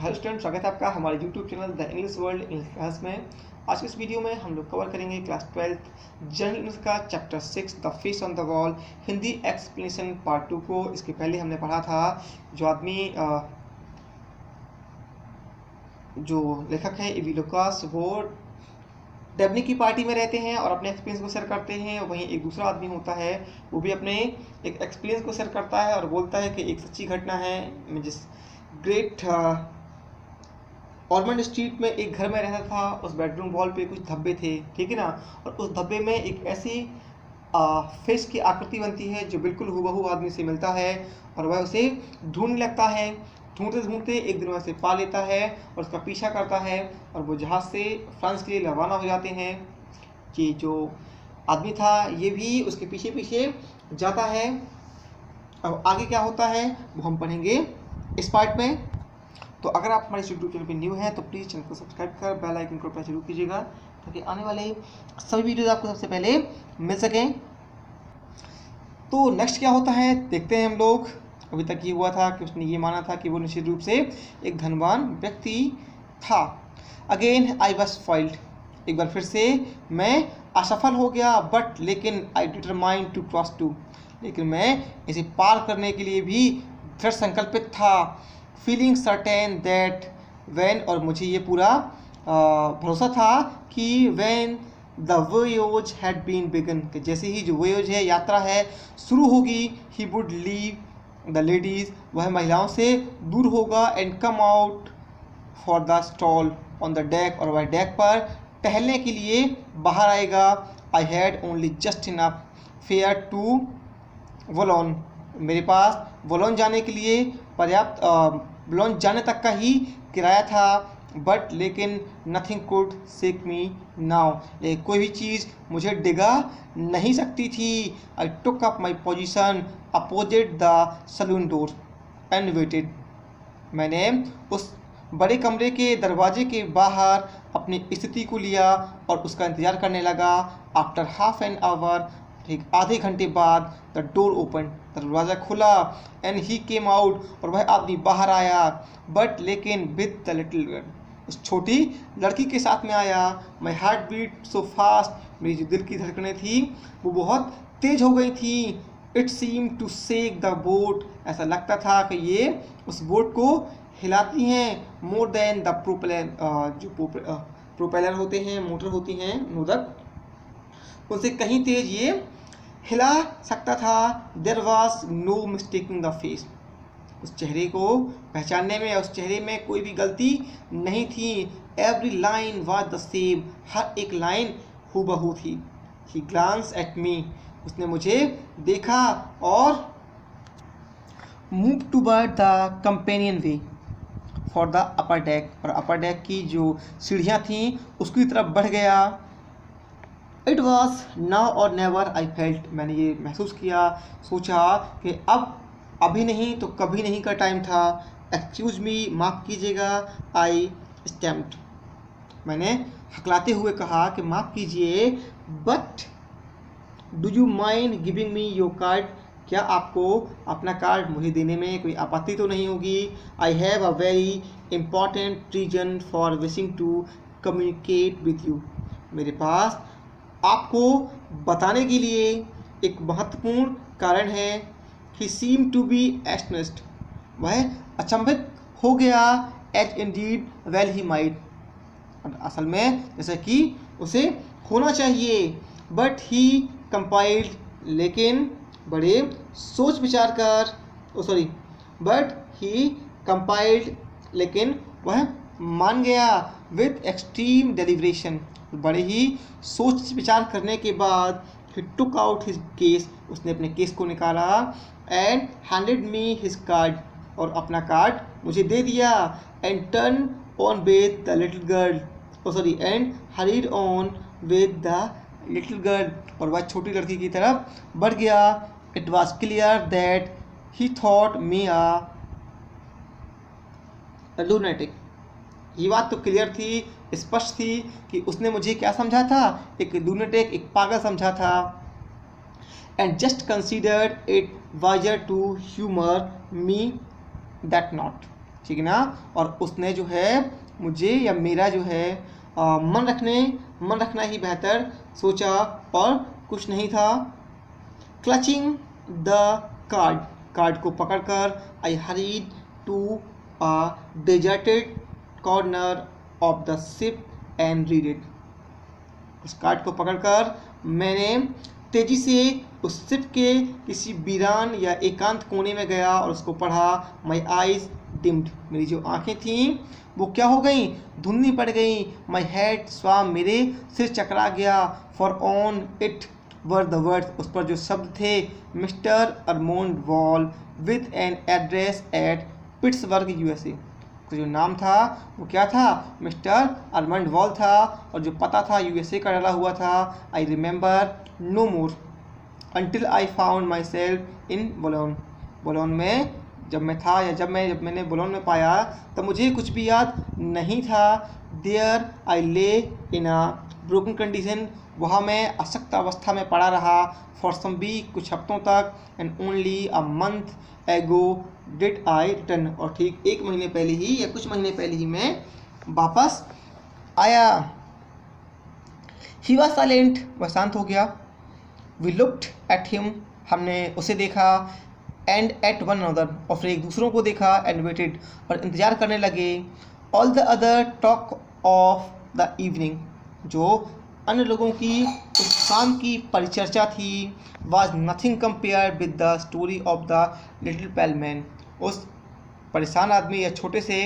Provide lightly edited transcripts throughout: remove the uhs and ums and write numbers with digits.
Hello student, स्वागत है आपका हमारे YouTube channel the English world English class में। आज की इस वीडियो में हम लोग कवर करेंगे क्लास 12 जनरल इंग्लिश का chapter 6 the fish on the wall Hindi explanation part 2 को। इसके पहले हमने पढ़ा था जो आदमी जो लेखक है एवी लुकास, वो डेबनी की पार्टी में रहते हैं और अपने एक्सपीरियंस को शेयर करते हैं। वहीं एक दूसरा आदमी होता है, वो भी अपने एक एक्सपीरियंस को शेयर करता है और बोलता है कि एक सच्ची घटना है। जिस ग्रेट ऑलमंड स्ट्रीट में एक घर में रहता था, उस बेडरूम वॉल पे कुछ धब्बे थे, ठीक है ना। और उस धब्बे में एक ऐसी फिश की आकृति बनती है जो बिल्कुल हूबहू आदमी से मिलता है और वह उसे ढूंढने लगता है। ढूंढते ढूंढते एक दिन वह उसे पा लेता है और उसका पीछा करता है और वो जहाज़ से फ्रांस के लिए रवाना हो जाते हैं। कि जो आदमी था ये भी उसके पीछे पीछे जाता है। अब आगे क्या होता है वो हम पढ़ेंगे इस पार्ट में। तो अगर आप हमारे यूट्यूब चैनल पर न्यू हैं तो प्लीज़ चैनल को सब्सक्राइब कर बेल आइकन को प्रेस जरूर कीजिएगा ताकि आने वाले सभी वीडियोज आपको सबसे पहले मिल सकें। तो नेक्स्ट क्या होता है देखते हैं हम लोग। अभी तक ये हुआ था कि उसने ये माना था कि वो निश्चित रूप से एक धनवान व्यक्ति था। अगेन आई वॉज फाइल्ड, एक बार फिर से मैं असफल हो गया। बट लेकिन आई डिटरमाइंड टू क्रॉस टू, लेकिन मैं इसे पार करने के लिए भी दृढ़ संकल्पित था। फीलिंग सर्टेन दैट वैन, और मुझे ये पूरा भरोसा था कि when the voyage had been begun, कि जैसे ही जो वोयेज है, यात्रा है, शुरू होगी, he would leave the ladies, वह महिलाओं से दूर होगा, and come out for the stroll on the deck, और वह डेक पर टहलने के लिए बाहर आएगा। I had only just enough fare to Boulogne, मेरे पास वोलोन जाने के लिए पर्याप्त वोलोन जाने तक का ही किराया था। बट लेकिन nothing could shake me now, लेकिन कोई भी चीज़ मुझे डिगा नहीं सकती थी। I took up my position opposite the saloon door and waited, मैंने उस बड़े कमरे के दरवाजे के बाहर अपनी स्थिति को लिया और उसका इंतज़ार करने लगा। आफ्टर हाफ एन आवर, ठीक आधे घंटे बाद, द डोर ओपन, दरवाज़ा खुला, एंड ही केम आउट, और वह आदमी बाहर आया। बट लेकिन विद द लिटिल गर्ल, उस छोटी लड़की के साथ में आया। My heart beat so fast, मेरी जो दिल की धड़कनें थी वो बहुत तेज हो गई थी। It seem to shake the boat, ऐसा लगता था कि ये उस बोट को हिलाती हैं। मोर देन द प्रोपेलर, जो प्रोपेलर होते हैं, मोटर होती हैं, नोदक, उनसे कहीं तेज ये हिला सकता था। There was no mistaking the face, उस चेहरे को पहचानने में, उस चेहरे में कोई भी गलती नहीं थी। Every line was the same, हर एक लाइन हूबहू थी। ही ग्लांस एट मी, उसने मुझे देखा और move toward the companion way for the upper deck, और अपर डेक की जो सीढ़ियाँ थीं उसकी तरफ बढ़ गया। इट वॉज नाउ और नेवर आई फेल्ट, मैंने ये महसूस किया, सोचा कि अब अभी नहीं तो कभी नहीं का टाइम था। एक्सक्यूज मी, माफ़ कीजिएगा। आई स्टैम्प्ड, मैंने हकलाते हुए कहा कि माफ़ कीजिए। But do you mind giving me your card, क्या आपको अपना कार्ड मुझे देने में कोई आपत्ति तो नहीं होगी। I have a very important reason for wishing to communicate with you, मेरे पास आपको बताने के लिए एक महत्वपूर्ण कारण है। ही सीम टू बी एस्टनिस्ट, वह अचंभित हो गया। As indeed well he might, असल में जैसे कि उसे होना चाहिए। बट ही कंपाइल्ड, लेकिन बड़े सोच विचार कर, बट ही कंपाइल्ड, लेकिन वह मान गया। विथ एक्सट्रीम डेलिब्रेशन, बड़े ही सोच विचार करने के बाद, ही टुक आउट हिज केस, उसने अपने केस को निकाला। And handed me his card, और अपना कार्ड मुझे दे दिया। And turn on with the little girl, and hurried on with the little girl, और वह छोटी लड़की की तरफ बढ़ गया। It was clear that he thought me a lunatic, ये बात तो क्लियर थी, स्पष्ट थी कि उसने मुझे क्या समझा था, एक लूनेटिक, एक पागल समझा था। And just considered it wiser to humour me that not, ठीक है ना। और उसने जो है मुझे या मेरा जो है मन रखना ही बेहतर सोचा और कुछ नहीं था। क्लचिंग द कार्ड को पकड़कर I hurried to a deserted corner of the ship and read it. उस कार्ड को पकड़कर मैंने तेजी से उस शिप के किसी वीरान या एकांत कोने में गया और उसको पढ़ा। माई आईज डिम्ड, मेरी जो आंखें थीं वो क्या हो गई, धुंधली पड़ गई। माई हेड स्वाम, मेरे सिर चकरा गया। For on it were the words, उस पर जो शब्द थे, mister Armand Wall with an address at Pittsburgh USA. जो नाम था वो क्या था, मिस्टर अर्मंड वॉल था, और जो पता था यूएसए का डाला हुआ था। I remember no more until I found my self in Boulogne. Boulogne में जब मैं था या जब मैंने बोलोन में पाया तब मुझे कुछ भी याद नहीं था। देयर आई ले इन अ ब्रोकन कंडीशन, वहाँ मैं अशक्त अवस्था में पड़ा रहा। फॉर सम वीक, कुछ हफ्तों तक। एंड ओनली अ मंथ एगो डिड आई रिटर्न, और ठीक एक महीने पहले ही या कुछ महीने पहले ही मैं वापस आया। ही वॉज साइलेंट, वह शांत हो गया। वी लुक्ड एट हिम, हमने उसे देखा। एंड एट वन अनदर, और फिर एक दूसरों को देखा। एंड वेटेड, और इंतजार करने लगे। All the other talk of the evening, जो अन्य लोगों की उस शाम की परिचर्चा थी, was nothing compare with the story of the little pale man. उस परेशान आदमी या छोटे से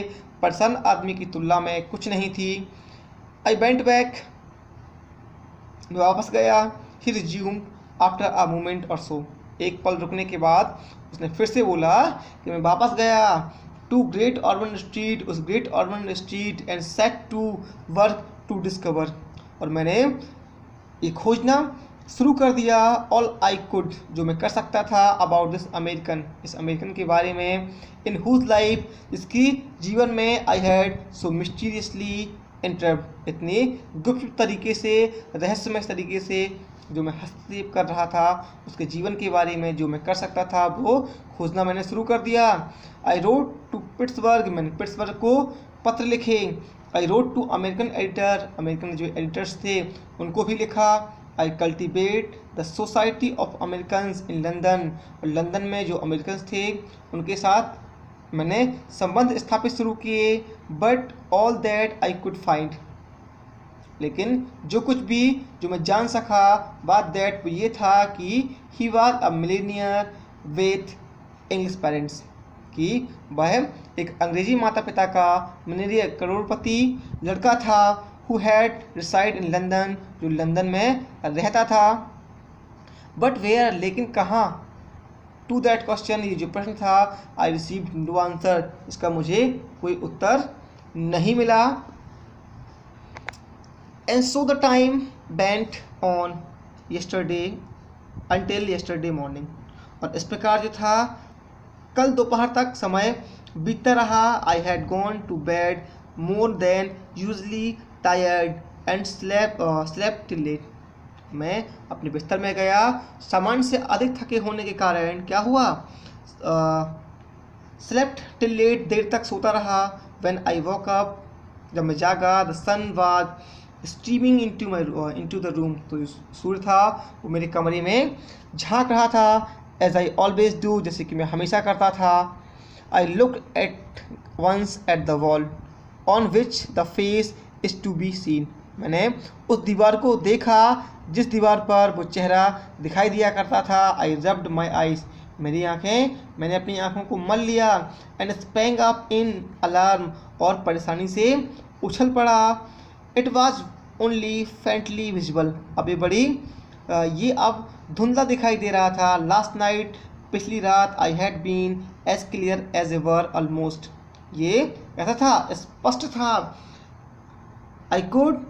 परेशान आदमी की तुलना में कुछ नहीं थी। आई वेंट बैक, मैं वापस गया। ही रिज्यूम्ड आफ्टर अ मोमेंट और सो, एक पल रुकने के बाद उसने फिर से बोला कि मैं वापस गया। टू ग्रेट अर्बन स्ट्रीट, उस Great Urban Street, and set to work to discover, और मैंने ये खोजना शुरू कर दिया। ऑल आई कुड, जो मैं कर सकता था, अबाउट दिस अमेरिकन, इस अमेरिकन के बारे में। इन हुज लाइफ, जिसकी जीवन में I had so mysteriously entered, इतने गुप्त तरीके से, रहस्यमय तरीके से जो मैं हस्तक्षेप कर रहा था, उसके जीवन के बारे में जो मैं कर सकता था वो खोजना मैंने शुरू कर दिया। आई रोट टू पिट्सबर्ग, मैंने पिट्सबर्ग को पत्र लिखे। I wrote to American editor, American जो एडिटर्स थे उनको भी लिखा। I cultivate the society of Americans in London, और लंदन में जो अमेरिकन्स थे उनके साथ मैंने संबंध स्थापित शुरू किए। But all that I could find, लेकिन जो कुछ भी जो मैं जान सका बात दैट वो ये था कि he was a millionaire with English parents, कि वह एक अंग्रेजी माता पिता का मिलेनियर करोड़पति लड़का था। Who had reside in London, जो लंदन में रहता था। बट वेयर, लेकिन कहाँ। टू दैट क्वेश्चन, ये जो प्रश्न था, आई रिसीव्ड नो आंसर, इसका मुझे कोई उत्तर नहीं मिला। And so the time went on yesterday until yesterday morning, और इस प्रकार जो था कल दोपहर तक समय बीतता रहा। I had gone to bed more than usually tired and slept till late, मैं अपने बिस्तर में गया, सामान्य से अधिक थके होने के कारण क्या हुआ, स्लेप्ट टिल लेट, देर तक सोता रहा। व्हेन आई वॉक अप, जब मैं जागा, the sun was streaming into the room, तो जो सूर्य था वो मेरे कमरे में झांक रहा था। एज आई ऑलवेज डू, जैसे कि मैं हमेशा करता था। I look at once at the wall on which the face is to be seen, मैंने उस दीवार को देखा जिस दीवार पर वो चेहरा दिखाई दिया करता था। आई रब्ड माई आइज, मैंने अपनी आँखों को मल लिया। And sprang up in alarm, और परेशानी से उछल पड़ा। It was only faintly visible, अब ये अब धुंधला दिखाई दे रहा था। लास्ट नाइट, पिछली रात, I had been as clear as ever almost, ये ऐसा था, स्पष्ट था। I could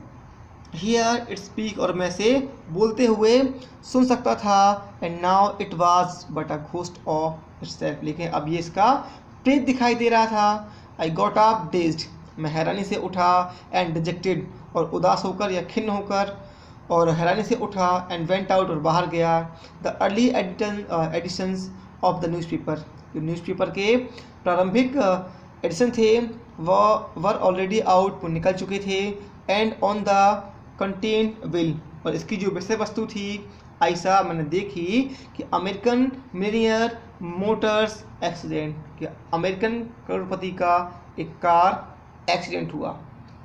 hear it speak, और मैं से बोलते हुए सुन सकता था। And now it was but a ghost of itself, लेकिन अब ये इसका प्रेत दिखाई दे रहा था। आई गॉट अप डेज्ड, मैं हैरानी से उठा। एंड डिजेक्टेड, और उदास होकर या खिन्न होकर और हैरानी से उठा। एंड वेंट आउट, और बाहर गया। The early editions of the newspaper, जो न्यूज़पेपर के प्रारंभिक एडिशन थे वर ऑलरेडी आउट, वो निकल चुके थे, and on the content bill, और इसकी जो विषय वस्तु थी ऐसा मैंने देखी कि अमेरिकन मिलियनियर मोटर्स एक्सीडेंट, कि अमेरिकन करोड़पति का एक कार एक्सीडेंट हुआ।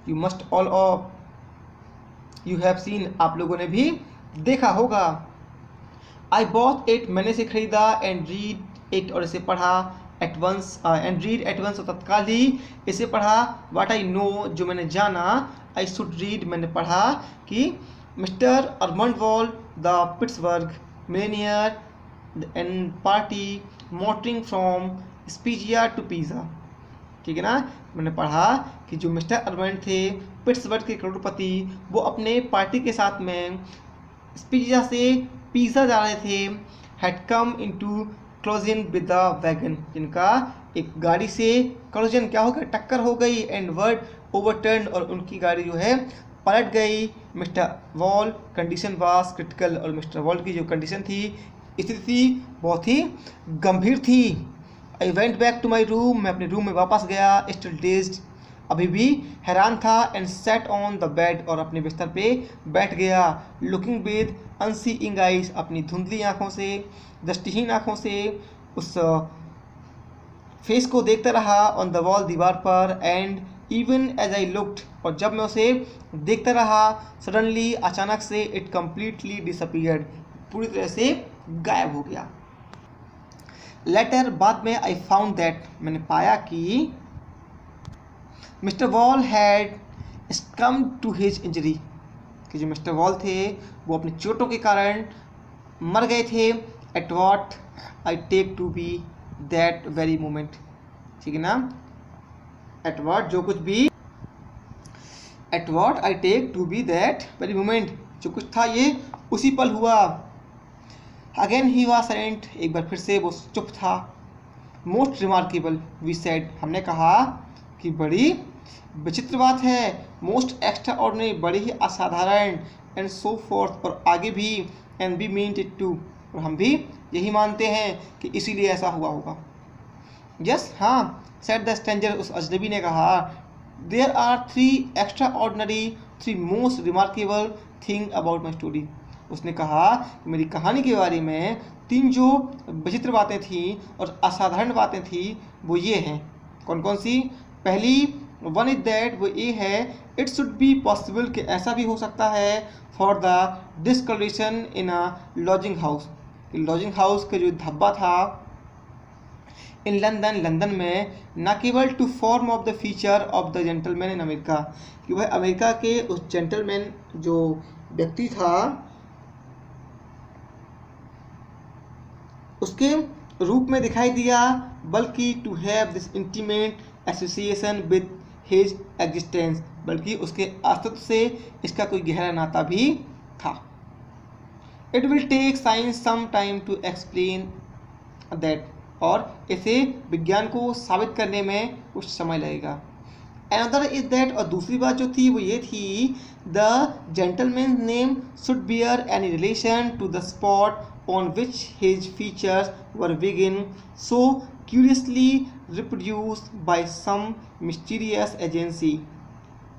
You must all of you have seen, आप लोगों ने भी देखा होगा। आई बॉट इट, मैंने इसे खरीदा, एंड रीड इट, और इसे पढ़ा, at once and read at once, और तत्काल ही इसे पढ़ा। वाट आई नो, जो मैंने जाना, आई शुड रीड, मैंने पढ़ा कि mister Armand Wall the Pittsburgh millionaire and party motoring from Spezia to Pisa, ठीक है ना। मैंने पढ़ा कि जो मिस्टर अर्मंड थे पिट्सबर्ग के करोड़पति, वो अपने पार्टी के साथ में स्पीजिया से पिज़ा जा रहे थे, had come into collision with the wagon, जिनका एक गाड़ी से क्लोजन क्या हो गया, टक्कर हो गई, एंड वर्ड ओवरटर्न, और उनकी गाड़ी जो है पलट गई। Mister Wall condition was critical, और मिस्टर वॉल की जो कंडीशन थी, स्थिति बहुत ही गंभीर थी। I went back to my room, मैं अपने रूम में वापस गया, स्टिल डेज्ड, अभी भी हैरान था, and set on the bed, और अपने बिस्तर पे बैठ गया, लुकिंग विद अनसीइंग आइज, अपनी धुंधली आँखों से, दृष्टिहीन आँखों से उस फेस को देखता रहा, ऑन द वॉल, दीवार पर, and even as I looked, और जब मैं उसे देखता रहा, सडनली, अचानक से, इट कम्प्लीटली डिसअपीयर्ड, पूरी तरह से गायब हो गया। लेटर, बाद में, आई फाउंड दैट, मैंने पाया कि mister Wall had succumbed to his injury, कि जो मिस्टर वॉल थे वो अपनी चोटों के कारण मर गए थे। At what I take to be that very moment, ठीक है ना। एट वॉट, जो कुछ भी, at what I take to be that very moment, जो कुछ था ये उसी पल हुआ। अगेन ही वॉज साइलेंट, एक बार फिर से वो चुप था। मोस्ट रिमार्केबल वी सेड, हमने कहा कि बड़ी विचित्र बात है। मोस्ट एक्स्ट्रा ऑर्डिनरी, बड़ी ही असाधारण, एंड सो फोर्थ, और आगे भी, and we meant it too, और हम भी यही मानते हैं कि इसीलिए ऐसा हुआ होगा। यस, हाँ, सेड द स्ट्रेंजर, उस अजनबी ने कहा। There are 3 extraordinary, 3 most remarkable thing about my story, उसने कहा कि मेरी कहानी के बारे में 3 जो विचित्र बातें थीं और असाधारण बातें थीं, वो ये हैं। कौन कौन सी? पहली, वन इज दैट, वो ये है, इट शुड बी पॉसिबल, कि ऐसा भी हो सकता है, for the discoloration in a lodging house, lodging house का जो धब्बा था इन लंदन, लंदन में, न केवल to form of the feature of the gentleman in America, कि वह अमेरिका के उस जेंटलमैन जो व्यक्ति था उसके रूप में दिखाई दिया, बल्कि to have this intimate association with his existence, बल्कि उसके अस्तित्व से इसका कोई गहरा नाता भी था। It will take science some time to explain that, और इसे विज्ञान को साबित करने में कुछ समय लगेगा। Another इज दैट, और दूसरी बात जो थी वो ये थी, the gentleman name should bear any relation to the spot on which his features were begin so curiously reproduced by some mysterious agency,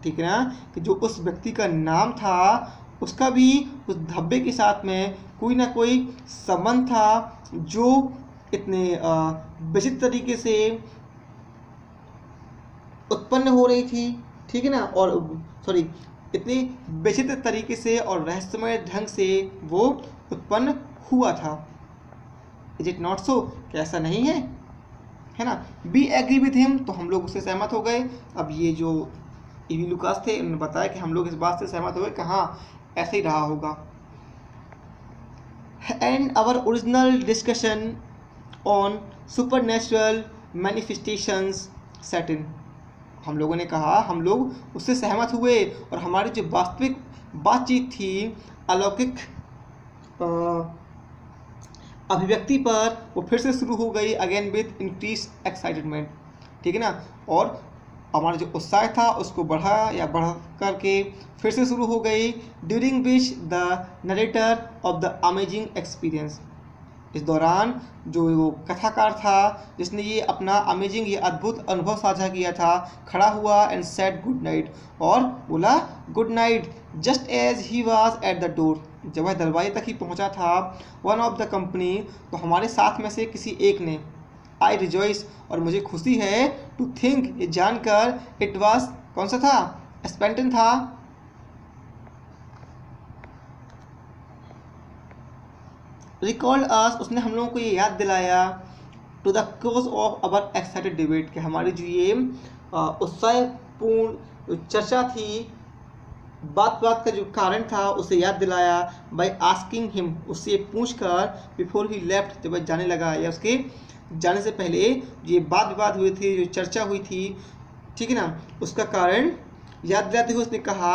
ठीक है ना, कि जो उस व्यक्ति का नाम था उसका भी उस धब्बे के साथ में कोई ना कोई संबंध था, जो इतने विचित्र तरीके से उत्पन्न हो रही थी, ठीक है ना, और सॉरी, इतनी विचित्र तरीके से और रहस्यमय ढंग से वो उत्पन्न हुआ था। इज इट नॉट सो, क्या ऐसा नहीं है, है ना। बी एग्री विथ हिम, तो हम लोग उससे सहमत हो गए। अब ये जो ईवी लुकास थे उन्होंने बताया कि हम लोग इस बात से सहमत हो गए कि हाँ ऐसे ही रहा होगा। And our original discussion on supernatural manifestations set in, हम लोगों ने कहा, हम लोग उससे सहमत हुए, और हमारी जो वास्तविक बातचीत थी अलौकिक अभिव्यक्ति पर, वो फिर से शुरू हो गई, अगेन विथ इंक्रीज एक्साइटमेंट, ठीक है ना, और हमारा जो उत्साह था उसको बढ़ा या बढ़ करके फिर से शुरू हो गई। During which the narrator of the amazing experience, इस दौरान जो वो कथाकार था जिसने ये अपना अमेजिंग ये अद्भुत अनुभव साझा किया था, खड़ा हुआ एंड सेड गुड नाइट, और बोला good night just as he was at the door. जब वह दरवाजे तक ही पहुंचा था, वन ऑफ द कंपनी, तो हमारे साथ में से किसी एक ने, आई रिजॉइस, और मुझे खुशी है, टू थिंक, ये जानकर, इट वाज, कौन सा था, स्पेंटन था, रिकॉल्ड अस, उसने हम लोगों को ये याद दिलाया, to the close of our excited debate, कि हमारी जो ये उत्साहपूर्ण चर्चा थी, बात का जो कारण था उसे याद दिलाया, बाय आस्किंग हिम, उससे पूछकर, बिफोर ही लेफ्ट, जब वह जाने लगा या उसके जाने से पहले ये बात विवाद हुए थे, जो चर्चा हुई थी, ठीक है ना, उसका कारण याद दिलाते हुए उसने कहा,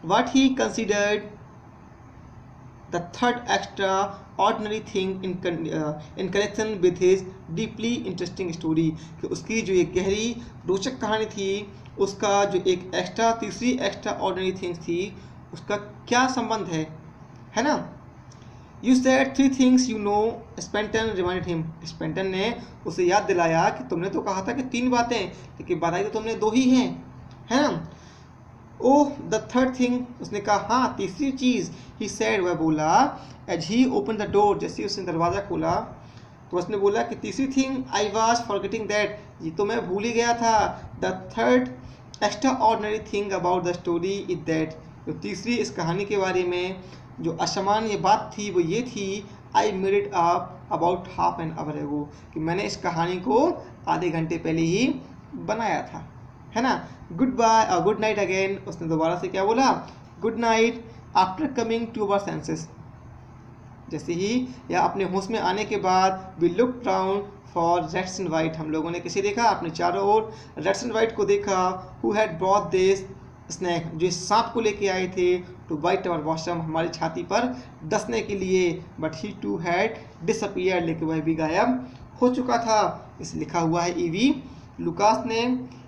what he considered the third extraordinary thing in connection with his deeply interesting story, कि उसकी जो एक गहरी रोचक कहानी थी, उसका जो एक तीसरी एक्स्ट्रा ऑर्डिनरी थिंग्स थी, उसका क्या संबंध है ना। You said 3 things you know, Spenton reminded him, Spenton ने उसे याद दिलाया कि तुमने तो कहा था कि 3 बातें, लेकिन बताई तो तुमने 2 ही हैं, है ना। ओह द थर्ड थिंग, उसने कहा हाँ तीसरी चीज़, ही सेड, वह बोला, as he open the door, जैसे उसने दरवाज़ा खोला तो उसने बोला कि तीसरी thing, I was forgetting that, ये तो मैं भूल ही गया था, the third extraordinary thing about the story is that, जो तीसरी इस कहानी के बारे में जो असामान्य बात थी वो ये थी, I made it up about half an hour एगो, कि मैंने इस कहानी को आधे घंटे पहले ही बनाया था, है ना। Goodbye, good night again, उसने दोबारा से क्या बोला, good night, after coming to our senses, जैसे ही या अपने होश में आने के बाद, we look round for reds and white, हम लोगों ने किसे देखा, अपने चारों ओर रेड्स एंड वाइट को देखा, who had brought this snake, जो इस सांप को लेके आए थे, टू बाइट आवर बॉटम, हमारी छाती पर डसने के लिए, but he too had disappeared, लेकिन वह भी गायब हो चुका था। इस लिखा हुआ है ईवी लुकास ने।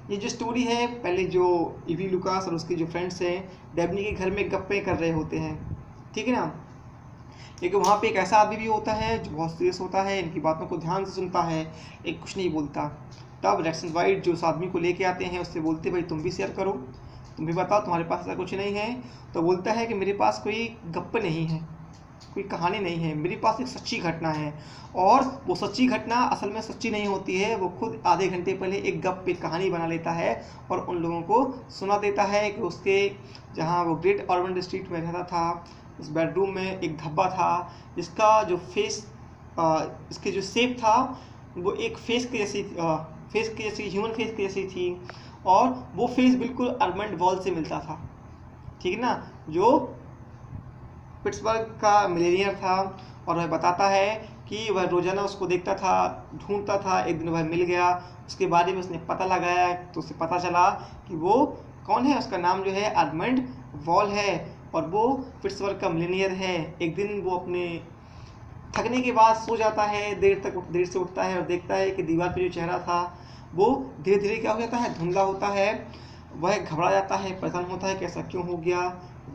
ये जो स्टोरी है, पहले जो ईवी लुकास और उसके जो फ्रेंड्स हैं डेबनी के घर में गप्पे कर रहे होते हैं, ठीक है ना, लेकिन वहाँ पे एक ऐसा आदमी भी होता है जो बहुत सीरियस होता है, इनकी बातों को ध्यान से सुनता है, एक कुछ नहीं बोलता। तब रेड्स एंड वाइट जो उस आदमी को लेके आते हैं उससे बोलते, भाई तुम भी शेयर करो, तुम भी बताओ तुम्हारे पास ऐसा कुछ नहीं है। तो बोलता है कि मेरे पास कोई गप्पे नहीं है, कोई कहानी नहीं है, मेरे पास एक सच्ची घटना है, और वो सच्ची घटना असल में सच्ची नहीं होती है, वो खुद आधे घंटे पहले एक गप पे कहानी बना लेता है और उन लोगों को सुना देता है कि उसके जहाँ वो ग्रेट ऑर्मंड स्ट्रीट में रहता था, उस बेडरूम में एक धब्बा था जिसका जो फेस, इसके जो शेप था वो एक फेस के जैसी ह्यूमन फेस के जैसी थी, और वो फेस बिल्कुल आर्मंड वॉल से मिलता था, ठीक है ना, जो पिट्सबर्ग का मिलेनियर था। और वह बताता है कि वह रोज़ाना उसको देखता था, ढूंढता था, एक दिन वह मिल गया, उसके बारे में उसने पता लगाया तो उसे पता चला कि वो कौन है, उसका नाम जो है आर्मंड वॉल है, और वो पिट्सबर्ग का मिलेनियर है। एक दिन वो अपने थकने के बाद सो जाता है, देर से उठता है और देखता है कि दीवार पे जो चेहरा था वो धीरे धीरे क्या हो जाता है, धुंधला होता है। वह घबरा जाता है, परेशान होता है कि ऐसा क्यों हो गया।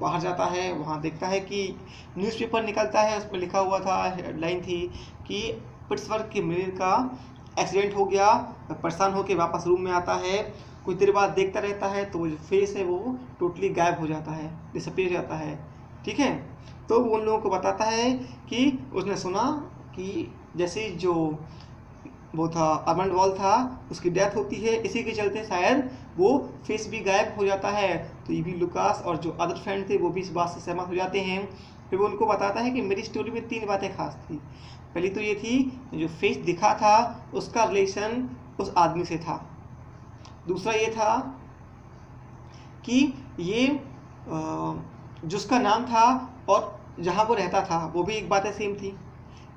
बाहर जाता है, वहाँ देखता है कि न्यूज़पेपर निकलता है, उसमें लिखा हुआ था, हेडलाइन थी कि पिट्सबर्ग के मिलेनियर का एक्सीडेंट हो गया। परेशान होकर वापस रूम में आता है, कुछ देर बाद देखता रहता है तो वो जो फेस है वो टोटली गायब हो जाता है, डिसअपीयर जाता है, ठीक है। तो वो उन लोगों को बताता है कि उसने सुना कि जैसे जो वो था आर्मंड वॉल था उसकी डेथ होती है, इसी के चलते शायद वो फेस भी गायब हो जाता है। तो ईवी लुकास और जो अदर फ्रेंड थे वो भी इस बात से सहमत हो जाते हैं। फिर वो उनको बताता है कि मेरी स्टोरी में 3 बातें खास थी। पहली तो ये थी जो फेस दिखा था उसका रिलेशन उस आदमी से था। दूसरा ये था कि ये जो उसका नाम था और जहाँ वो रहता था वो भी एक बातें सेम थी।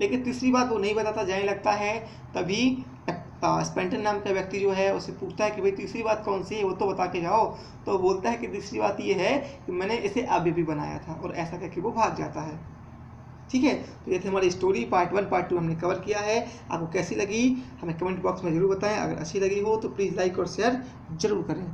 लेकिन तीसरी बात वो नहीं बताता, जाने लगता है। तभी स्पेंटन नाम का व्यक्ति जो है उसे पूछता है कि भाई तीसरी बात कौन सी है, वो तो बता के जाओ। तो बोलता है कि तीसरी बात ये है कि मैंने इसे अभी भी बनाया था, और ऐसा करके वो भाग जाता है। ठीक है, तो ये थी हमारी स्टोरी पार्ट 1 पार्ट 2 हमने कवर किया है। आपको कैसी लगी हमें कमेंट बॉक्स में ज़रूर बताएं। अगर अच्छी लगी हो तो प्लीज़ लाइक और शेयर ज़रूर करें।